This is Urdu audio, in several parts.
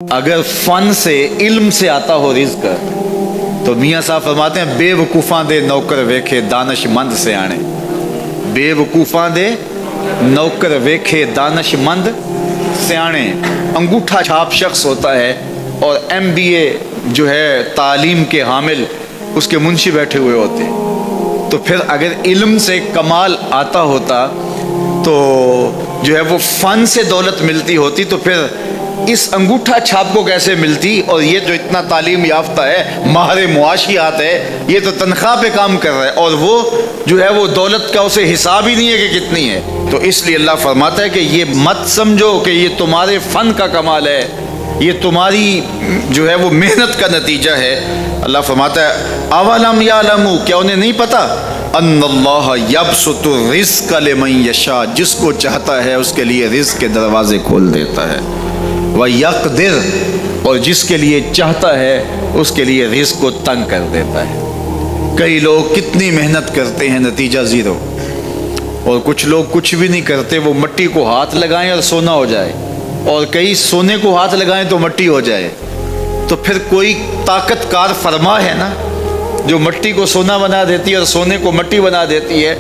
اگر فن سے علم سے آتا ہو رزق تو میاں صاحب فرماتے ہیں بے وقوفاں دے نوکر ویکھے دانش مند سے آنے. بے وقوفاں دے نوکر ویکھے دانش مند سے آنے. انگوٹھا چھاپ شخص ہوتا ہے اور MBA جو ہے تعلیم کے حامل اس کے منشی بیٹھے ہوئے ہوتے ہیں. تو پھر اگر علم سے کمال آتا ہوتا تو جو ہے وہ فن سے دولت ملتی ہوتی تو پھر اس انگوٹھا چھاپ کو کیسے ملتی. اور یہ جو اتنا تعلیم یافتہ ہے ماہر معاشیات ہے یہ تو تنخواہ پہ کام کر رہا ہے اور وہ جو ہے وہ دولت کا اسے حساب ہی نہیں ہے کہ کتنی ہے. تو اس لیے اللہ فرماتا ہے کہ یہ مت سمجھو کہ یہ تمہارے فن کا کمال ہے, یہ تمہاری جو ہے وہ محنت کا نتیجہ ہے. اللہ فرماتا ہے اولم یعلموا, کیا انہیں نہیں پتا, ان اللہ یبسط الرزق لمن یشاء, جس کو چاہتا ہے اس کے لیے رزق کے دروازے کھول دیتا ہے. وَيَقْدِرْ, اور جس کے لیے چاہتا ہے اس کے لیے رزق کو تنگ کر دیتا ہے. کئی لوگ کتنی محنت کرتے ہیں نتیجہ زیرو, اور کچھ لوگ کچھ بھی نہیں کرتے, وہ مٹی کو ہاتھ لگائیں اور سونا ہو جائے, اور کئی سونے کو ہاتھ لگائیں تو مٹی ہو جائے. تو پھر کوئی طاقت کار فرما ہے نا جو مٹی کو سونا بنا دیتی ہے اور سونے کو مٹی بنا دیتی ہے.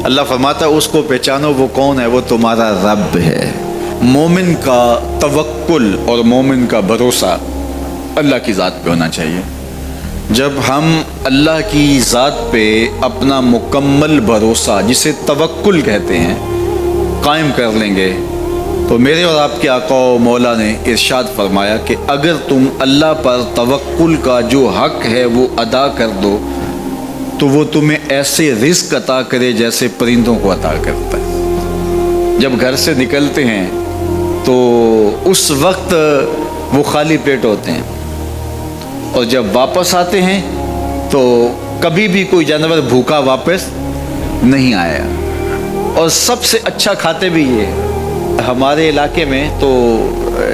اللہ فرماتا ہے اس کو پہچانو, وہ کون ہے, وہ تمہارا رب ہے. مومن کا توکل اور مومن کا بھروسہ اللہ کی ذات پہ ہونا چاہیے. جب ہم اللہ کی ذات پہ اپنا مکمل بھروسہ جسے توکل کہتے ہیں قائم کر لیں گے تو میرے اور آپ کے آقا و مولا نے ارشاد فرمایا کہ اگر تم اللہ پر توکل کا جو حق ہے وہ ادا کر دو تو وہ تمہیں ایسے رزق عطا کرے جیسے پرندوں کو عطا کرتا ہے. جب گھر سے نکلتے ہیں تو اس وقت وہ خالی پیٹ ہوتے ہیں, اور جب واپس آتے ہیں تو کبھی بھی کوئی جانور بھوکا واپس نہیں آیا. اور سب سے اچھا کھاتے بھی یہ. ہمارے علاقے میں تو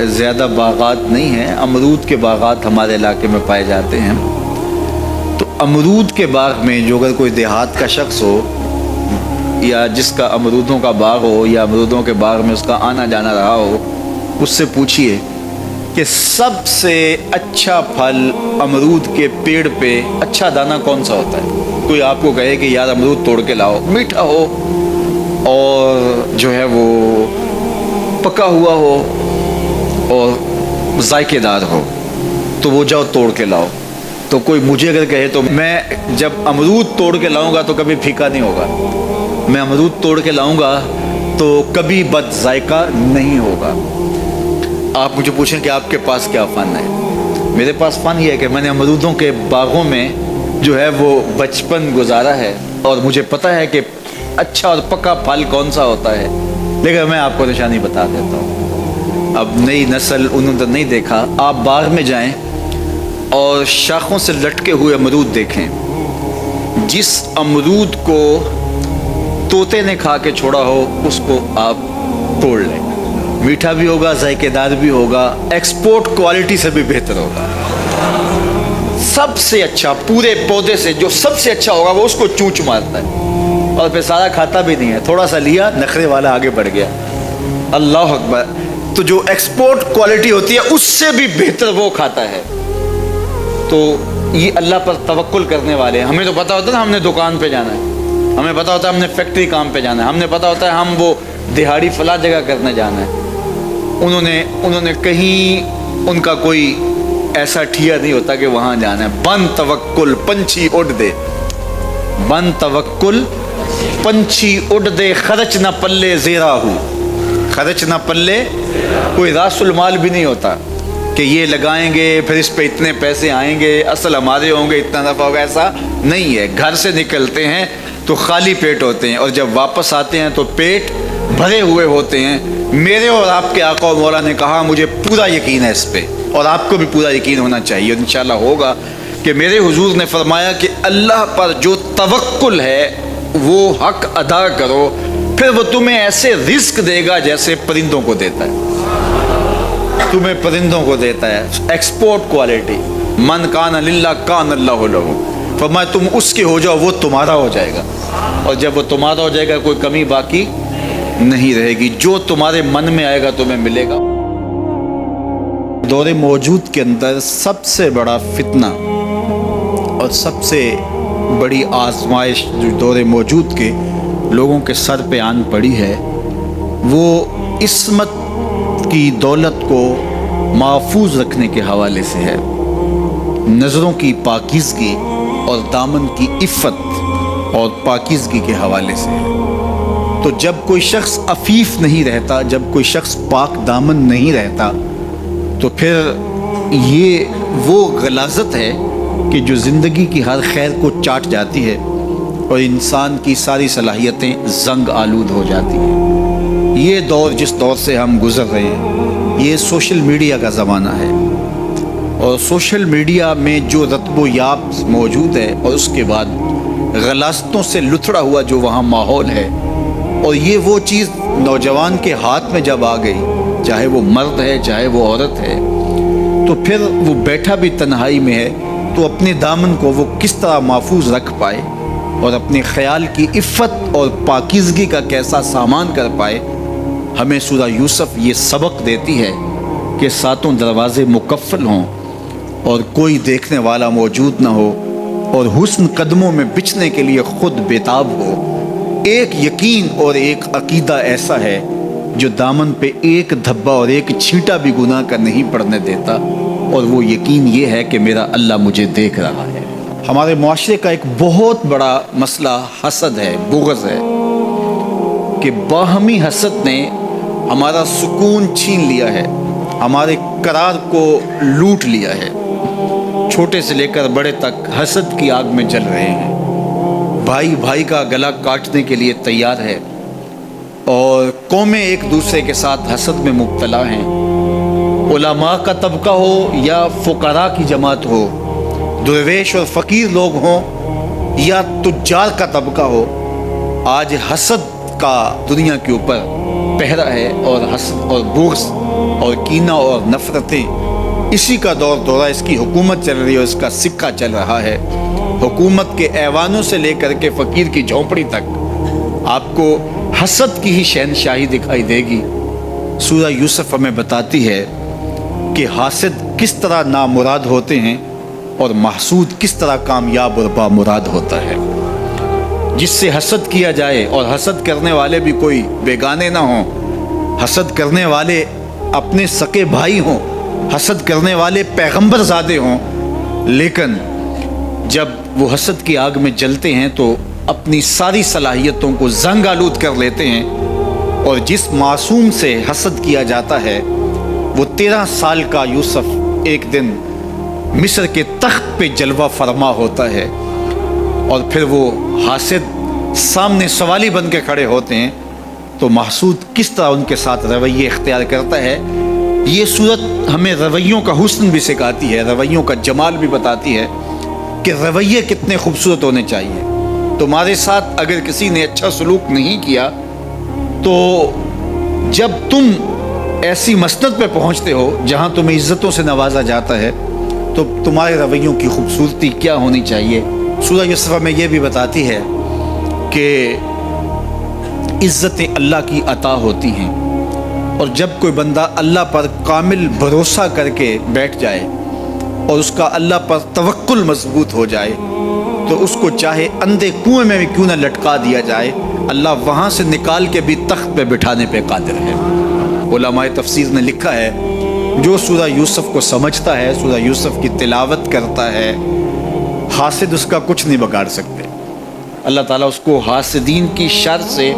زیادہ باغات نہیں ہیں, امرود کے باغات ہمارے علاقے میں پائے جاتے ہیں. تو امرود کے باغ میں جو اگر کوئی دیہات کا شخص ہو یا جس کا امرودوں کا باغ ہو یا امرودوں کے باغ میں اس کا آنا جانا رہا ہو, اس سے پوچھئے کہ سب سے اچھا پھل امرود کے پیڑ پہ اچھا دانہ کون سا ہوتا ہے. کوئی آپ کو کہے کہ یار امرود توڑ کے لاؤ, میٹھا ہو اور جو ہے وہ پکا ہوا ہو اور ذائقے دار ہو تو وہ جاؤ توڑ کے لاؤ. تو کوئی مجھے اگر کہے تو میں جب امرود توڑ کے لاؤں گا تو کبھی پھیکا نہیں ہوگا, میں امرود توڑ کے لاؤں گا تو کبھی بد ذائقہ نہیں ہوگا. آپ مجھے پوچھیں کہ آپ کے پاس کیا فن ہے. میرے پاس فن یہ ہے کہ میں نے امرودوں کے باغوں میں جو ہے وہ بچپن گزارا ہے اور مجھے پتہ ہے کہ اچھا اور پکا پھل کون سا ہوتا ہے. لیکن میں آپ کو نشانی بتا دیتا ہوں. اب نئی نسل انہوں نے نہیں دیکھا, آپ باغ میں جائیں اور شاخوں سے لٹکے ہوئے امرود دیکھیں. جس امرود کو طوطے نے کھا کے چھوڑا ہو اس کو آپ توڑ لیں, میٹھا بھی ہوگا, ذائقے دار بھی ہوگا, ایکسپورٹ کوالٹی سے بھی بہتر ہوگا. سب سے اچھا پورے پودے سے جو سب سے اچھا ہوگا وہ اس کو چونچ مارتا ہے اور پھر سارا کھاتا بھی نہیں ہے, تھوڑا سا لیا, نخرے والا آگے بڑھ گیا. اللہ اکبر. تو جو ایکسپورٹ کوالٹی ہوتی ہے اس سے بھی بہتر وہ کھاتا ہے. تو یہ اللہ پر توکل کرنے والے ہیں. ہمیں تو پتہ ہوتا ہے نا ہم نے دکان پہ جانا ہے, ہمیں پتہ ہوتا ہے ہم نے فیکٹری کام پہ جانا ہے, ہم نے پتہ ہوتا ہے ہم وہ دہاڑی فلاں جگہ کرنے جانا ہے. انہوں نے کہیں ان کا کوئی ایسا ٹھیا نہیں ہوتا کہ وہاں جانا ہے. بن توکل پنچھی اڑ دے, بن توکل پنچھی اڑ دے, خرچ نہ پلے زیرا ہو, خرچ نہ پلے. کوئی راس المال بھی نہیں ہوتا کہ یہ لگائیں گے پھر اس پہ اتنے پیسے آئیں گے, اصل ہمارے ہوں گے, اتنا نفع ہوگا, ایسا نہیں ہے. گھر سے نکلتے ہیں تو خالی پیٹ ہوتے ہیں اور جب واپس آتے ہیں تو پیٹ بھرے ہوئے ہوتے ہیں. میرے اور آپ کے آقا و مولا نے کہا مجھے پورا یقین ہے اس پہ, اور آپ کو بھی پورا یقین ہونا چاہیے, انشاءاللہ ہوگا, کہ میرے حضور نے فرمایا کہ اللہ پر جو توکل ہے وہ حق ادا کرو, پھر وہ تمہیں ایسے رزق دے گا جیسے پرندوں کو دیتا ہے, تمہیں پرندوں کو دیتا ہے. Export quality. من کان للہ کان اللہ لہ, فرمایا تم اس کے ہو جاؤ وہ تمہارا ہو جائے گا, اور جب وہ تمہارا ہو جائے گا کوئی کمی باقی نہیں رہے گی. جو تمہارے من میں آئے گا تمہیں ملے گا. دور موجود کے اندر سب سے بڑا فتنہ اور سب سے بڑی آزمائش جو دور موجود کے لوگوں کے سر پہ آن پڑی ہے، وہ عصمت کی دولت کو محفوظ رکھنے کے حوالے سے ہے، نظروں کی پاکیزگی اور دامن کی عفت اور پاکیزگی کے حوالے سے ہے۔ تو جب کوئی شخص عفیف نہیں رہتا، جب کوئی شخص پاک دامن نہیں رہتا، تو پھر یہ وہ غلاظت ہے کہ جو زندگی کی ہر خیر کو چاٹ جاتی ہے اور انسان کی ساری صلاحیتیں زنگ آلود ہو جاتی ہیں۔ یہ دور جس دور سے ہم گزر رہے ہیں، یہ سوشل میڈیا کا زمانہ ہے، اور سوشل میڈیا میں جو رتب و یاب موجود ہے اور اس کے بعد غلاظتوں سے لتھڑا ہوا جو وہاں ماحول ہے، اور یہ وہ چیز نوجوان کے ہاتھ میں جب آ گئی، چاہے وہ مرد ہے چاہے وہ عورت ہے، تو پھر وہ بیٹھا بھی تنہائی میں ہے تو اپنے دامن کو وہ کس طرح محفوظ رکھ پائے اور اپنے خیال کی عفت اور پاکیزگی کا کیسا سامان کر پائے۔ ہمیں سورہ یوسف یہ سبق دیتی ہے کہ ساتوں دروازے مقفل ہوں اور کوئی دیکھنے والا موجود نہ ہو، اور حسن قدموں میں بچھنے کے لیے خود بےتاب ہو۔ ایک یقین اور ایک عقیدہ ایسا ہے جو دامن پہ ایک دھبا اور ایک چھینٹا بھی گناہ کا نہیں پڑنے دیتا، اور وہ یقین یہ ہے کہ میرا اللہ مجھے دیکھ رہا ہے۔ ہمارے معاشرے کا ایک بہت بڑا مسئلہ حسد ہے، بغض ہے، کہ باہمی حسد نے ہمارا سکون چھین لیا ہے، ہمارے قرار کو لوٹ لیا ہے۔ چھوٹے سے لے کر بڑے تک حسد کی آگ میں جل رہے ہیں، بھائی بھائی کا گلا کاٹنے کے لیے تیار ہے، اور قومیں ایک دوسرے کے ساتھ حسد میں مبتلا ہیں۔ علماء کا طبقہ ہو یا فقراء کی جماعت ہو، درویش اور فقیر لوگ ہوں یا تجار کا طبقہ ہو، آج حسد کا دنیا کے اوپر پہرا ہے، اور حسد اور بغض اور کینہ اور نفرتیں، اسی کا دور دورہ، اس کی حکومت چل رہی ہے اور اس کا سکہ چل رہا ہے۔ حکومت کے ایوانوں سے لے کر کے فقیر کی جھونپڑی تک آپ کو حسد کی ہی شہنشاہی دکھائی دے گی۔ سورہ یوسف ہمیں بتاتی ہے کہ حاسد کس طرح نامراد ہوتے ہیں اور محسود کس طرح کامیاب اور بامراد ہوتا ہے۔ جس سے حسد کیا جائے، اور حسد کرنے والے بھی کوئی بیگانے نہ ہوں، حسد کرنے والے اپنے سکے بھائی ہوں، حسد کرنے والے پیغمبر زادے ہوں، لیکن جب وہ حسد کی آگ میں جلتے ہیں تو اپنی ساری صلاحیتوں کو زنگ آلود کر لیتے ہیں، اور جس معصوم سے حسد کیا جاتا ہے وہ 13 سال کا یوسف ایک دن مصر کے تخت پہ جلوہ فرما ہوتا ہے، اور پھر وہ حاسد سامنے سوالی بن کے کھڑے ہوتے ہیں، تو محسود کس طرح ان کے ساتھ رویے اختیار کرتا ہے۔ یہ صورت ہمیں رویوں کا حسن بھی سکھاتی ہے، رویوں کا جمال بھی بتاتی ہے کہ رویے کتنے خوبصورت ہونے چاہیے۔ تمہارے ساتھ اگر کسی نے اچھا سلوک نہیں کیا، تو جب تم ایسی مسند پہ پہنچتے ہو جہاں تمہیں عزتوں سے نوازا جاتا ہے، تو تمہارے رویوں کی خوبصورتی کیا ہونی چاہیے۔ سورہ یوسف میں یہ بھی بتاتی ہے کہ عزتیں اللہ کی عطا ہوتی ہیں، اور جب کوئی بندہ اللہ پر کامل بھروسہ کر کے بیٹھ جائے اور اس کا اللہ پر توکل مضبوط ہو جائے، تو اس کو چاہے اندھے کنویں میں بھی کیوں نہ لٹکا دیا جائے، اللہ وہاں سے نکال کے بھی تخت پہ بٹھانے پہ قادر ہے۔ علماء تفسیر نے لکھا ہے، جو سورہ یوسف کو سمجھتا ہے، سورہ یوسف کی تلاوت کرتا ہے، حاسد اس کا کچھ نہیں بگاڑ سکتے۔ اللہ تعالیٰ اس کو حاسدین کی شر سے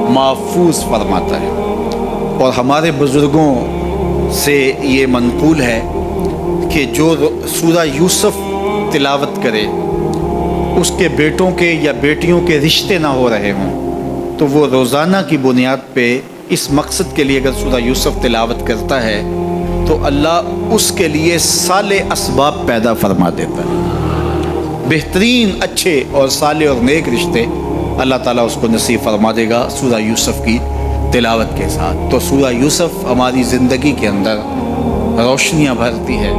محفوظ فرماتا ہے۔ اور ہمارے بزرگوں سے یہ منقول ہے کہ جو سورہ یوسف تلاوت کرے، اس کے بیٹوں کے یا بیٹیوں کے رشتے نہ ہو رہے ہوں، تو وہ روزانہ کی بنیاد پہ اس مقصد کے لیے اگر سورہ یوسف تلاوت کرتا ہے تو اللہ اس کے لیے صالح اسباب پیدا فرما دیتا ہے۔ بہترین اچھے اور صالح اور نیک رشتے اللہ تعالیٰ اس کو نصیب فرما دے گا سورہ یوسف کی تلاوت کے ساتھ۔ تو سورہ یوسف ہماری زندگی کے اندر روشنیاں بھرتی ہے۔